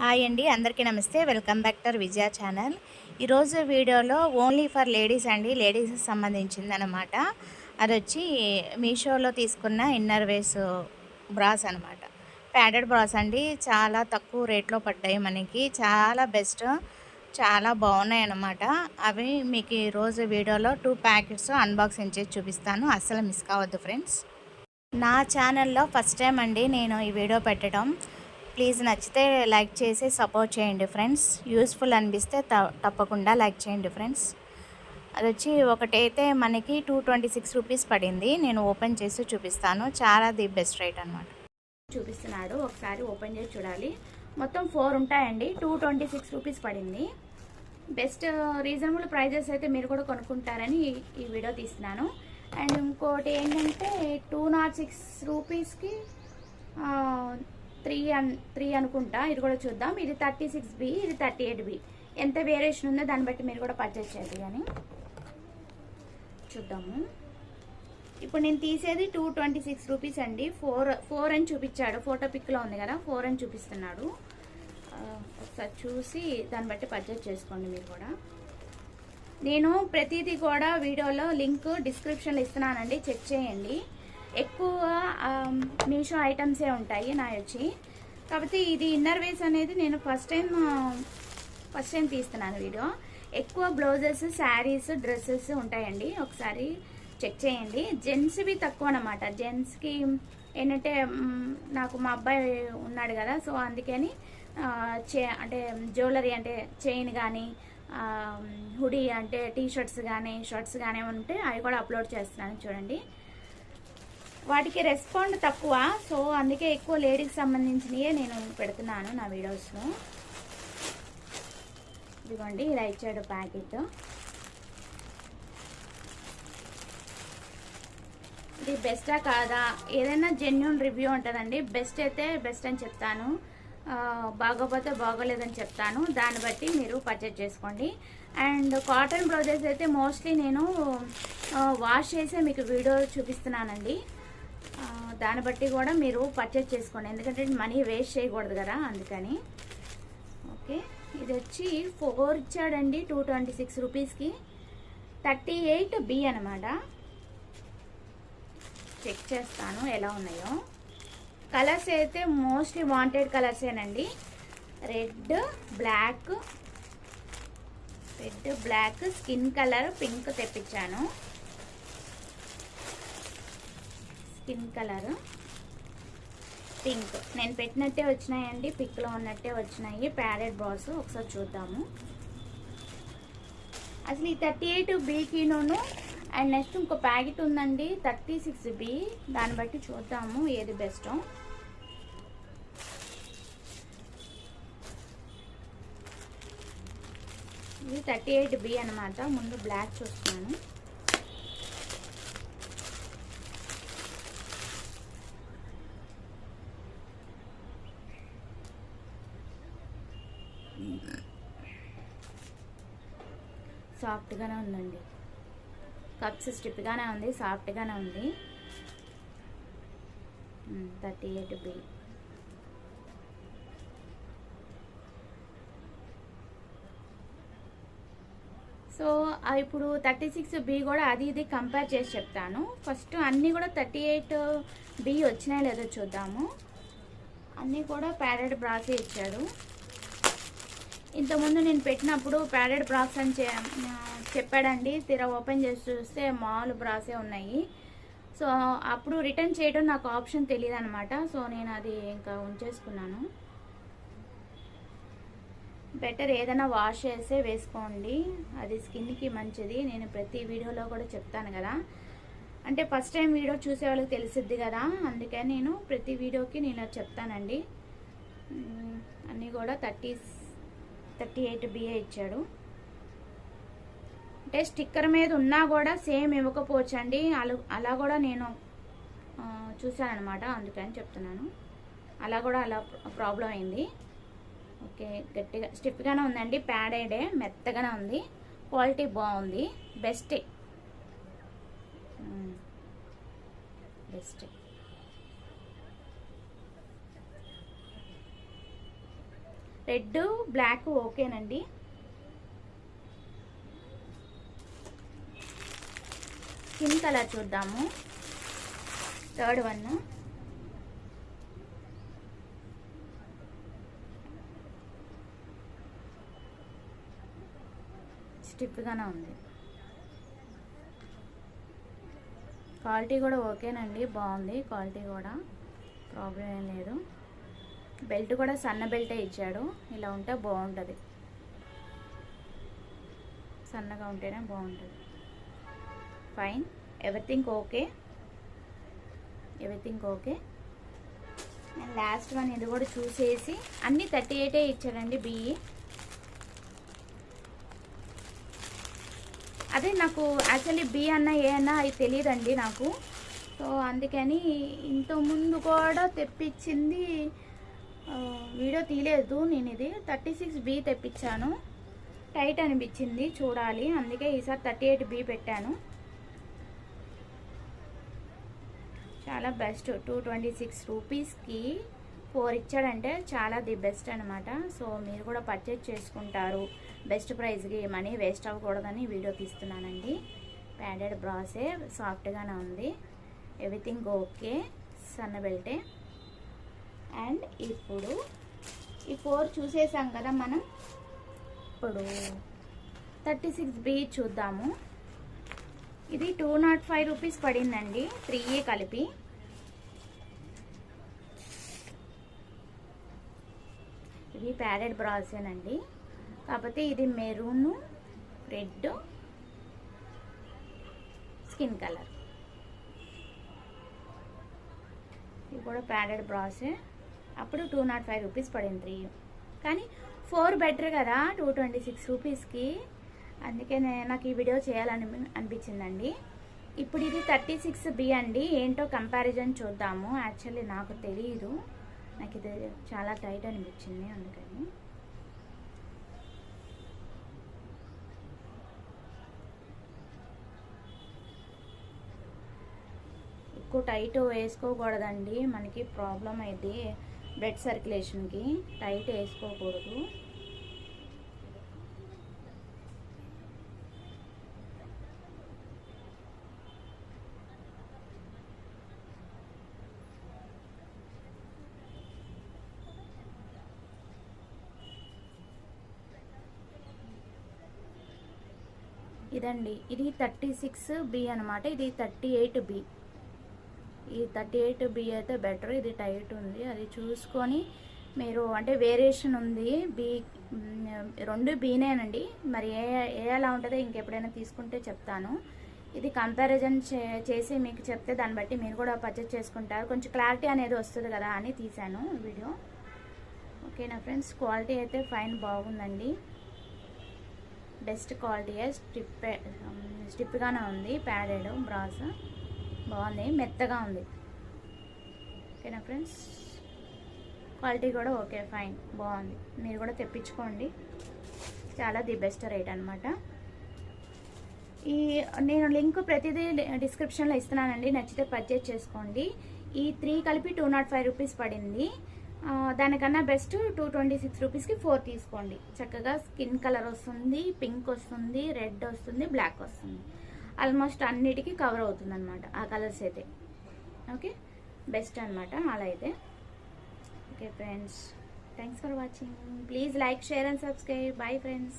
Hi అండి, అందరికీ నమస్తే. Welcome back to Vijaya channel. ఈరోజు వీడియోలో ఓన్లీ ఫర్ లేడీస్ అండి, లేడీస్కి సంబంధించింది అనమాట. అది వచ్చి మీషోలో తీసుకున్న ఇన్నర్ వేస్ బ్రాస్ అనమాట. ప్యాడెడ్ బ్రాస్ అండి, చాలా తక్కువ రేట్లో పడ్డాయి మనకి. చాలా బెస్ట్, చాలా బాగున్నాయి అన్నమాట. అవి మీకు ఈరోజు వీడియోలో 2 ప్యాకెట్స్ అన్బాక్సింగ్ చేసి చూపిస్తాను. అస్సలు మిస్ కావద్దు ఫ్రెండ్స్. నా ఛానల్లో ఫస్ట్ టైం అండి నేను ఈ వీడియో పెట్టడం. ప్లీజ్ నచ్చితే లైక్ చేసి సపోర్ట్ చేయండి ఫ్రెండ్స్. యూస్ఫుల్ అనిపిస్తే తప్పకుండా లైక్ చేయండి ఫ్రెండ్స్. అది వచ్చి ఒకటైతే మనకి 226 రూపీస్ పడింది. నేను ఓపెన్ చేసి చూపిస్తాను. చాలా ది బెస్ట్ రేట్ అనమాట. చూపిస్తున్నాడు, ఒకసారి ఓపెన్ చేసి చూడాలి. మొత్తం 4 ఉంటాయండి. 226 రూపీస్ పడింది. బెస్ట్ రీజనబుల్ ప్రైజెస్ అయితే మీరు కూడా కొనుక్కుంటారని ఈ వీడియో తీస్తున్నాను. అండ్ ఇంకోటి ఏంటంటే 206 రూపీస్కి 3 అనుకుంటా. ఇది కూడా చూద్దాం. ఇది 36B, ఇది 38B. ఎంత వేరియేషన్ ఉందో దాన్ని బట్టి మీరు కూడా పర్చేస్ చేయాలి అని చూద్దాము. ఇప్పుడు నేను తీసేది 226 రూపీస్ అండి. 4 అని చూపించాడు. ఫోటో పిక్లో ఉంది కదా, 4 అని చూపిస్తున్నాడు. ఒకసారి చూసి దాన్ని బట్టి పర్చేస్ చేసుకోండి మీరు కూడా. నేను ప్రతిదీ కూడా వీడియోలో లింక్ డిస్క్రిప్షన్లో ఇస్తున్నానండి, చెక్ చేయండి. ఎక్కువ మీషో ఐటమ్సే ఉంటాయి నా వచ్చి. కాబట్టి ఇది ఇన్నర్ వేస్ అనేది నేను ఫస్ట్ టైం తీస్తున్నాను వీడియో. ఎక్కువ బ్లౌజెస్, శారీస్, డ్రెస్సెస్ ఉంటాయండి. ఒకసారి చెక్ చేయండి. జెంట్స్వి తక్కువ అన్నమాట. జెంట్స్కి ఏంటంటే నాకు మా అబ్బాయి ఉన్నాడు కదా, సో అందుకని అంటే జ్యువెలరీ అంటే చైన్ కానీ, హుడీ అంటే టీ షర్ట్స్ కానీ, షర్ట్స్ కానీ ఉంటే అవి కూడా అప్లోడ్ చేస్తున్నాను చూడండి. వాటికి రెస్పాండ్ తక్కువ, సో అందుకే ఎక్కువ లేడీస్కి సంబంధించినవే నేను పెడుతున్నాను నా వీడియోస్లో. ఇదిగోండి, ఇలా ఇచ్చాడు ప్యాకెట్. ఇది బెస్టా కాదా, ఏదైనా జెన్యూన్ రివ్యూ ఉంటుందండి. బెస్ట్ అయితే బెస్ట్ అని చెప్తాను, బాగోపోతే బాగోలేదని చెప్తాను. దాన్ని బట్టి మీరు పర్చేజ్ చేసుకోండి. అండ్ కాటన్ బ్లౌజెస్ అయితే మోస్ట్లీ నేను వాష్ చేసే మీకు వీడియో చూపిస్తున్నానండి. దాన్ని బట్టి కూడా మీరు పర్చేజ్ చేసుకోండి, ఎందుకంటే మనీ వేస్ట్ చేయకూడదు కదా, అందుకని. ఓకే, ఇది వచ్చి 4 ఇచ్చాడండి 226 రూపీస్కి. 38B అనమాట. చెక్ చేస్తాను ఎలా ఉన్నాయో. కలర్స్ అయితే మోస్ట్లీ వాంటెడ్ కలర్సేనండి. Red, black, skin colour, pink తెప్పించాను. స్కిన్ కలర్, పింక్ నేను పెట్టినట్టే వచ్చినాయండి, పిక్లో ఉన్నట్టే వచ్చినాయి. ప్యాడెడ్ బ్రాస్ ఒకసారి చూద్దాము. అసలు ఈ 38Bకిను అండ్ నెక్స్ట్ ఇంకో ప్యాకెట్ ఉందండి 36B. దాన్ని బట్టి చూద్దాము ఏది బెస్టో. ఇది 38B అనమాట. ముందు బ్లాక్ చూస్తున్నాను. సాఫ్ట్గానే ఉందండి. కప్స్ స్టిప్గానే ఉంది, సాఫ్ట్గానే ఉంది. 38B. సో ఇప్పుడు 36B కూడా అది ఇది కంపేర్ చేసి చెప్తాను. ఫస్ట్ అన్నీ కూడా 38B వచ్చినాయో లేదో చూద్దాము. అన్నీ కూడా ప్యాడెడ్ బ్రాసే ఇచ్చాడు. ఇంతకుముందు నేను పెట్టినప్పుడు ప్యాడెడ్ బ్రాస్ అని చెప్పాడండి. తీరా ఓపెన్ చేసి చూస్తే మామూలు బ్రాసే ఉన్నాయి. సో అప్పుడు రిటర్న్ చేయడం నాకు ఆప్షన్ తెలియదు అనమాట. సో నేను అది ఇంకా ఉంచేసుకున్నాను. బెటర్ ఏదైనా వాష్ చేసే వేసుకోండి, అది స్కిన్కి మంచిది. నేను ప్రతి వీడియోలో కూడా చెప్తాను కదా, అంటే ఫస్ట్ టైం వీడియో చూసే వాళ్ళకి తెలిసిద్ది కదా, అందుకని నేను ప్రతి వీడియోకి నేను చెప్తానండి. అన్నీ కూడా 38B ఇచ్చాడు. అంటే స్టిక్కర్ మీద ఉన్నా కూడా సేమ్ ఇవ్వకపోవచ్చండి, అలా కూడా నేను చూశానమాట, అందుకని చెప్తున్నాను. అలా ప్రాబ్లం అయింది. ఓకే, గట్టిగా స్టిఫ్గానే ఉందండి. ప్యాడెడే, మెత్తగానే ఉంది. క్వాలిటీ బాగుంది. బెస్టే. రెడ్ బ్లాక్ ఓకేనండి. స్కిన్ కలర్ చూద్దాము. థర్డ్ వన్ స్టిఫ్గానే ఉంది. క్వాలిటీ కూడా ఓకేనండి, బాగుంది క్వాలిటీ కూడా, ప్రాబ్లం ఏం లేదు. బెల్ట్ కూడా సన్న బెల్టే ఇచ్చాడు. ఇలా ఉంటే బాగుంటుంది, సన్నగా ఉంటేనే బాగుంటుంది. Fine, everything okay, everything okay. And last one ఇది కూడా చూసేసి అన్నీ 38 ఇచ్చాడండి బిఈ. అదే నాకు యాక్చువల్లీ బి అన్న ఏ అన్న అది తెలియదండి నాకు. సో అందుకని ఇంతకుముందు కూడా తెప్పించింది వీడియో తీయలేదు నేను. ఇది 36B తెప్పించాను, టైట్ అనిపించింది చూడాలి, అందుకే ఈసారి 38B పెట్టాను. చాలా బెస్ట్, 226 రూపీస్కి 4 ఇచ్చాడంటే చాలా ది బెస్ట్ అనమాట. సో మీరు కూడా పర్చేజ్ చేసుకుంటారు, బెస్ట్ ప్రైస్కి మనీ వేస్ట్ అవ్వకూడదని వీడియో తీస్తున్నానండి. ప్యాడెడ్ బ్రాసే, సాఫ్ట్గానే ఉంది, ఎవ్రీథింగ్ ఓకే, సన్న బెల్టే. అండ్ ఇప్పుడు ఈ 4 చూసేసాం కదా మనం. ఇప్పుడు 36B చూద్దాము. ఇది 205 రూపీస్ పడిందండి, 3 కలిపి. ఇది ప్యాడెడ్ బ్రాసేనండి, కాకపోతే ఇది మెరూన్, రెడ్, స్కిన్ కలర్. ఇది కూడా ప్యాడెడ్ బ్రాసే. అప్పుడు 205 రూపీస్ పడింది 3, కానీ 4 బెటర్ కదా 226 రూపీస్కి. అందుకే నాకు ఈ వీడియో చేయాలని అనిపించిందండి. ఇప్పుడు ఇది 36B అండి. ఏంటో కంపారిజన్ చూద్దాము. యాక్చువల్లీ నాకు తెలియదు, నాకు ఇది చాలా టైట్ అనిపించింది అందుకని. ఎక్కువ టైట్ వేసుకోకూడదండి, మనకి ప్రాబ్లం అయితే బ్లడ్ సర్క్యులేషన్కి. టైట్ వేసుకోకూడదు. ఇదండి, ఇది 36B అనమాట, ఇది 38B. ఈ 38B అయితే బెటర్, ఇది టైట్ ఉంది, అది చూసుకొని మీరు, అంటే వేరియేషన్ ఉంది. బి 2 బీనేనండి, మరి ఏ ఎలా ఉంటుందో ఇంకెప్పుడైనా తీసుకుంటే చెప్తాను. ఇది కంపారిజన్ చేసి మీకు చెప్తే దాన్ని బట్టి మీరు కూడా పర్చేజ్ చేసుకుంటారు, కొంచెం క్లారిటీ అనేది వస్తుంది కదా అని తీసాను వీడియో. ఓకేనా ఫ్రెండ్స్, క్వాలిటీ అయితే ఫైన్, బాగుందండి, బెస్ట్ క్వాలిటీ. స్టిప్గానే ఉంది, ప్యాడెడ్ బ్రాస్ బాగుంది, మెత్తగా ఉంది. ఓకేనా ఫ్రెండ్స్, క్వాలిటీ కూడా ఓకే, ఫైన్, బాగుంది. మీరు కూడా తెప్పించుకోండి, చాలా ది బెస్ట్ రేట్ అనమాట. నేను లింక్ ప్రతిదీ డిస్క్రిప్షన్లో ఇస్తున్నానండి, నచ్చితే పర్చేజ్ చేసుకోండి. ఈ 3 కలిపి 205 రూపీస్ పడింది. దానికన్నా బెస్ట్ 226 రూపీస్కి 4 తీసుకోండి. చక్కగా స్కిన్ కలర్ వస్తుంది, పింక్ వస్తుంది, రెడ్ వస్తుంది, బ్లాక్ వస్తుంది. ఆల్మోస్ట్ అన్నిటికీ కవర్ అవుతుంది అనమాట ఆ కలర్స్ అయితే. ఓకే, బెస్ట్ అనమాట అలా అయితే. Okay friends, thanks for watching. Please like, share and subscribe. Bye friends.